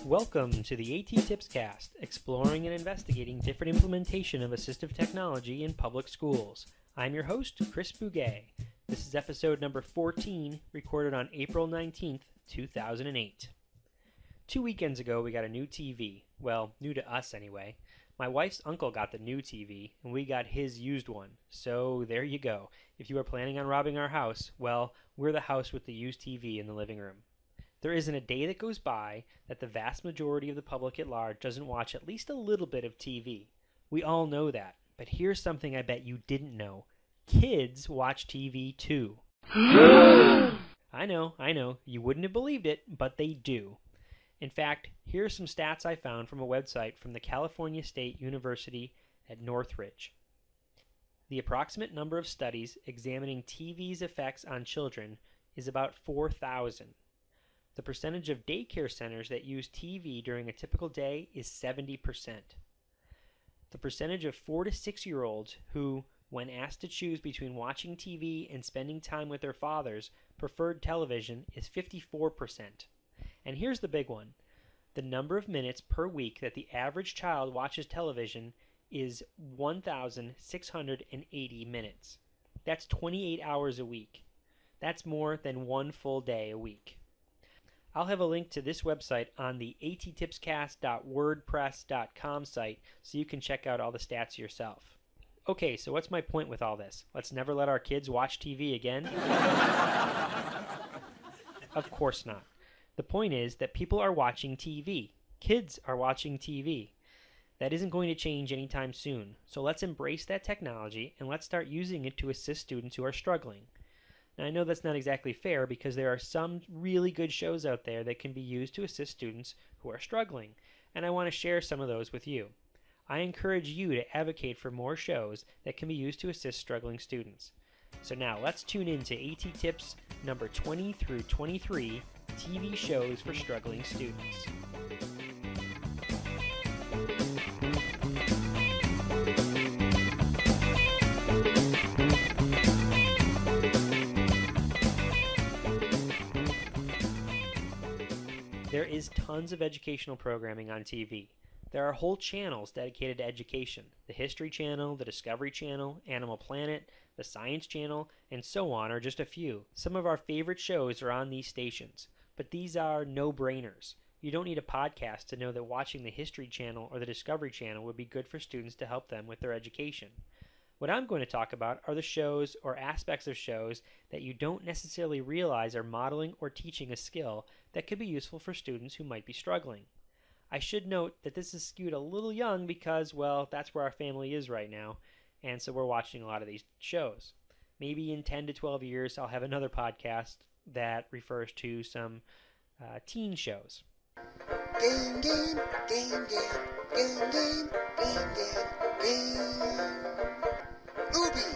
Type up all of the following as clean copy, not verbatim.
Welcome to the A.T.TIPSCAST, exploring and investigating different implementation of assistive technology in public schools. I'm your host, Chris Bouguet. This is episode number 14, recorded on April 19th, 2008. 2 weekends ago, we got a new TV. Well, new to us anyway. My wife's uncle got the new TV, and we got his used one. So there you go. If you are planning on robbing our house, well, we're the house with the used TV in the living room. There isn't a day that goes by that the vast majority of the public at large doesn't watch at least a little bit of TV. We all know that, but here's something I bet you didn't know. Kids watch TV too. I know, you wouldn't have believed it, but they do. In fact, here are some stats I found from a website from the California State University at Northridge. The approximate number of studies examining TV's effects on children is about 4,000. The percentage of daycare centers that use TV during a typical day is 70%. The percentage of 4 to 6-year-olds who, when asked to choose between watching TV and spending time with their fathers, preferred television is 54%. And here's the big one. The number of minutes per week that the average child watches television is 1,680 minutes. That's 28 hours a week. That's more than one full day a week. I'll have a link to this website on the A.T.TIPSCAST.wordpress.com site so you can check out all the stats yourself. Okay, so what's my point with all this? Let's never let our kids watch TV again? Of course not. The point is that people are watching TV. Kids are watching TV. That isn't going to change anytime soon, so let's embrace that technology and let's start using it to assist students who are struggling. Now, I know that's not exactly fair because there are some really good shows out there that can be used to assist students who are struggling, and I want to share some of those with you. I encourage you to advocate for more shows that can be used to assist struggling students. So now let's tune in to A.T.TIP's number 20 through 23 TV shows for struggling students. There is tons of educational programming on TV. There are whole channels dedicated to education. The History Channel, the Discovery Channel, Animal Planet, the Science Channel, and so on are just a few. Some of our favorite shows are on these stations, but these are no-brainers. You don't need a podcast to know that watching the History Channel or the Discovery Channel would be good for students to help them with their education. What I'm going to talk about are the shows or aspects of shows that you don't necessarily realize are modeling or teaching a skill that could be useful for students who might be struggling. I should note that this is skewed a little young because, well, that's where our family is right now, and so we're watching a lot of these shows. Maybe in 10 to 12 years I'll have another podcast that refers to some teen shows. Game, game, game, game, game, game, game, game, game. Oobi.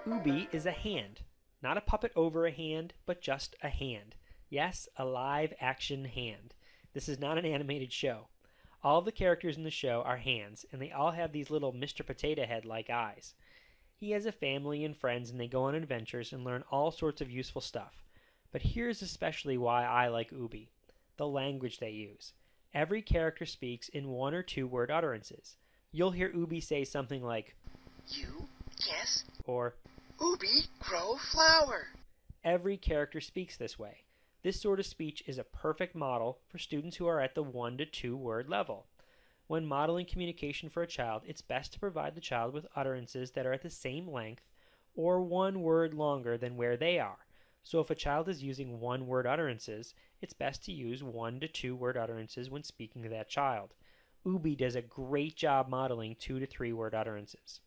Oobi is a hand. Not a puppet over a hand, but just a hand. Yes, a live-action hand. This is not an animated show. All of the characters in the show are hands, and they all have these little Mr. Potato Head-like eyes. He has a family and friends, and they go on adventures and learn all sorts of useful stuff. But here's especially why I like Oobi. The language they use. Every character speaks in 1 or 2 word utterances. You'll hear Oobi say something like, You, yes, or, Oobi, grow flower. Every character speaks this way. This sort of speech is a perfect model for students who are at the 1 to 2 word level. When modeling communication for a child, it's best to provide the child with utterances that are at the same length or 1 word longer than where they are. So if a child is using 1 word utterances, it's best to use 1 to 2 word utterances when speaking to that child. Oobi does a great job modeling 2 to 3 word utterances.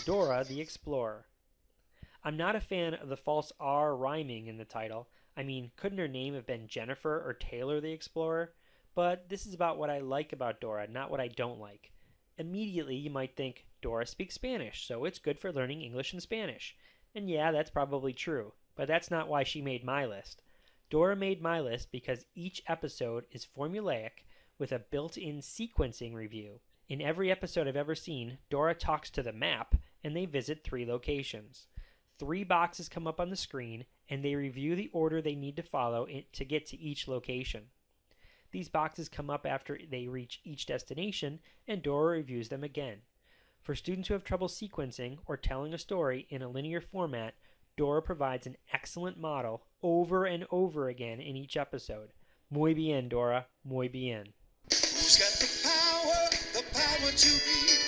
Dora the Explorer. I'm not a fan of the false R rhyming in the title. I mean, couldn't her name have been Jennifer or Taylor the Explorer? But this is about what I like about Dora, not what I don't like. Immediately, you might think, Dora speaks Spanish, so it's good for learning English and Spanish. And yeah, that's probably true, but that's not why she made my list. Dora made my list because each episode is formulaic with a built-in sequencing review. In every episode I've ever seen, Dora talks to the map and they visit 3 locations. 3 boxes come up on the screen and they review the order they need to follow to get to each location. These boxes come up after they reach each destination and Dora reviews them again. For students who have trouble sequencing or telling a story in a linear format, Dora provides an excellent model over and over again in each episode. Muy bien, Dora. Muy bien. Who's got the power to lead?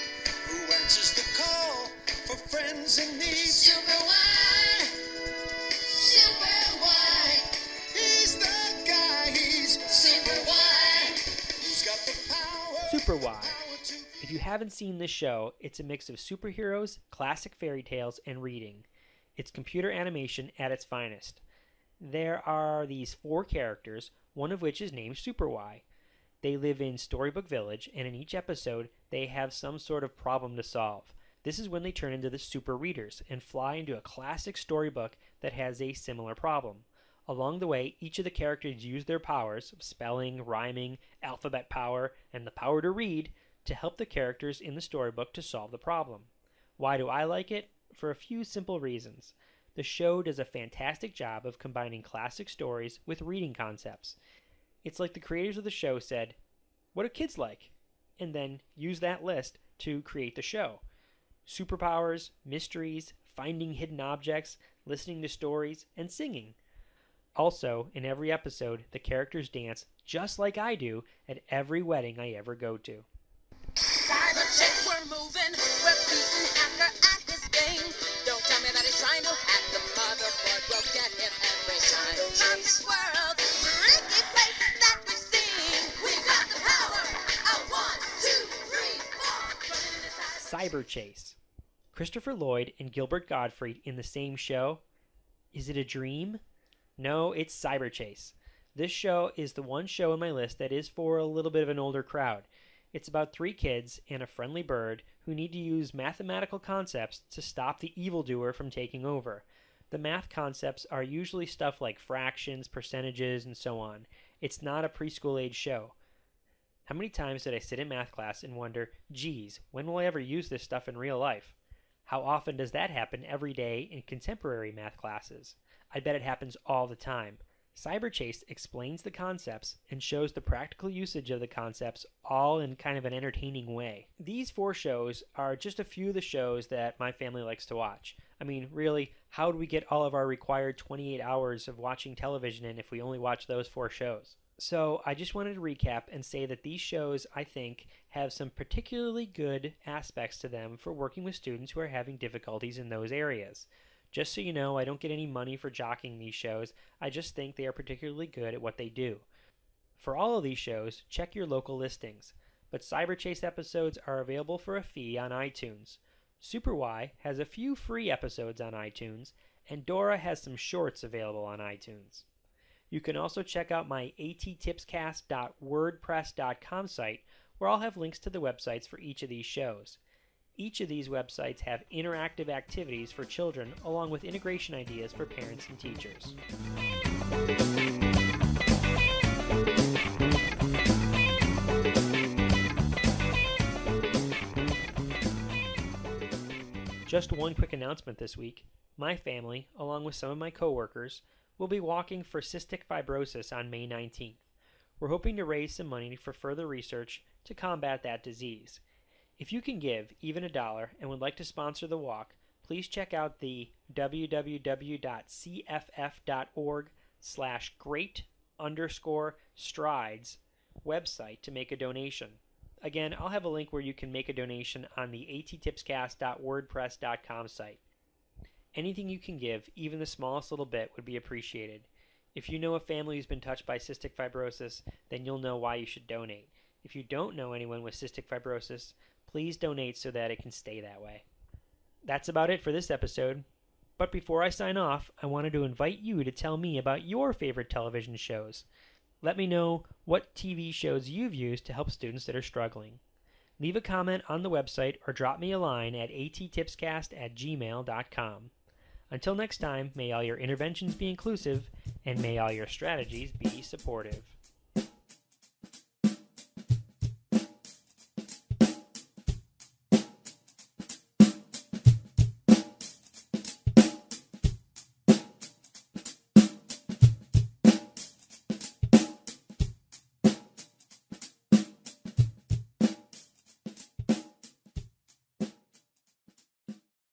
Who answers the call for friends in need? Super why? Super why? He's the guy, he's super why? Who's got the power? Super Why. If you haven't seen this show, it's a mix of superheroes, classic fairy tales, and reading. It's computer animation at its finest. There are these 4 characters, one of which is named Super Y. They live in Storybook Village, and in each episode, they have some sort of problem to solve. This is when they turn into the Super Readers and fly into a classic storybook that has a similar problem. Along the way, each of the characters use their powers, spelling, rhyming, alphabet power, and the power to read, to help the characters in the storybook to solve the problem. Why do I like it? For a few simple reasons. The show does a fantastic job of combining classic stories with reading concepts. It's like the creators of the show said, "What do kids like?" and then use that list to create the show. Superpowers, mysteries, finding hidden objects, listening to stories, and singing. Also, in every episode, the characters dance just like I do at every wedding I ever go to. Cyberchase, we're moving, we're beating Hacker at his game. Don't tell me that he's trying to hack the motherboard, we'll get him every time. Perfect world, freaky places that we've seen. We've got the power of 1, 2, 3, 4. Cyberchase. Christopher Lloyd and Gilbert Gottfried in the same show? Is it a dream? No, it's Cyberchase. This show is the one show on my list that is for a little bit of an older crowd. It's about 3 kids and a friendly bird who need to use mathematical concepts to stop the evildoer from taking over. The math concepts are usually stuff like fractions, percentages, and so on. It's not a preschool age show. How many times did I sit in math class and wonder, geez, when will I ever use this stuff in real life? How often does that happen every day in contemporary math classes? I bet it happens all the time. Cyberchase explains the concepts and shows the practical usage of the concepts all in kind of an entertaining way. These 4 shows are just a few of the shows that my family likes to watch. I mean, really, how do we get all of our required 28 hours of watching television in if we only watch those 4 shows? So I just wanted to recap and say that these shows, I think, have some particularly good aspects to them for working with students who are having difficulties in those areas. Just so you know, I don't get any money for jockeying these shows. I just think they are particularly good at what they do. For all of these shows, check your local listings. But Cyberchase episodes are available for a fee on iTunes. Super Y has a few free episodes on iTunes, and Dora has some shorts available on iTunes. You can also check out my A.T.TIPSCAST.wordpress.com site, where I'll have links to the websites for each of these shows. Each of these websites have interactive activities for children along with integration ideas for parents and teachers. Just one quick announcement this week. My family, along with some of my coworkers, will be walking for cystic fibrosis on May 19th. We're hoping to raise some money for further research to combat that disease. If you can give even $1 and would like to sponsor the walk, please check out the www.cff.org/great_strides website to make a donation. Again, I'll have a link where you can make a donation on the A.T.TIPSCAST.wordpress.com site. Anything you can give, even the smallest little bit, would be appreciated. If you know a family who's been touched by cystic fibrosis, then you'll know why you should donate. If you don't know anyone with cystic fibrosis, please donate so that it can stay that way. That's about it for this episode. But before I sign off, I wanted to invite you to tell me about your favorite television shows. Let me know what TV shows you've used to help students that are struggling. Leave a comment on the website or drop me a line at attipscast@gmail.com. Until next time, may all your interventions be inclusive, and may all your strategies be supportive.